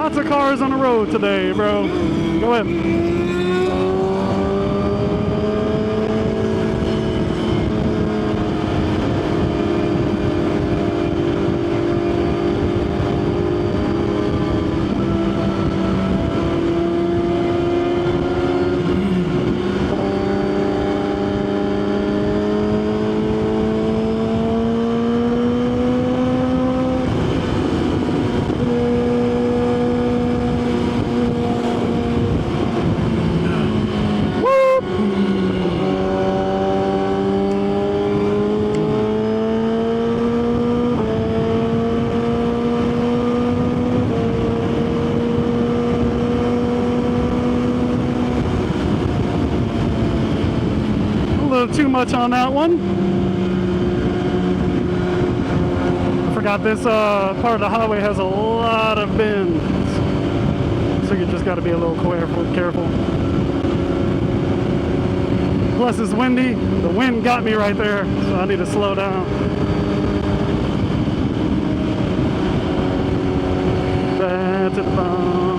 Lots of cars on the road today, bro. Go ahead. Too much on that one. I forgot this part of the highway has a lot of bends, so you just got to be a little careful. Plus it's windy. The wind got me right there, so I need to slow down. That's it.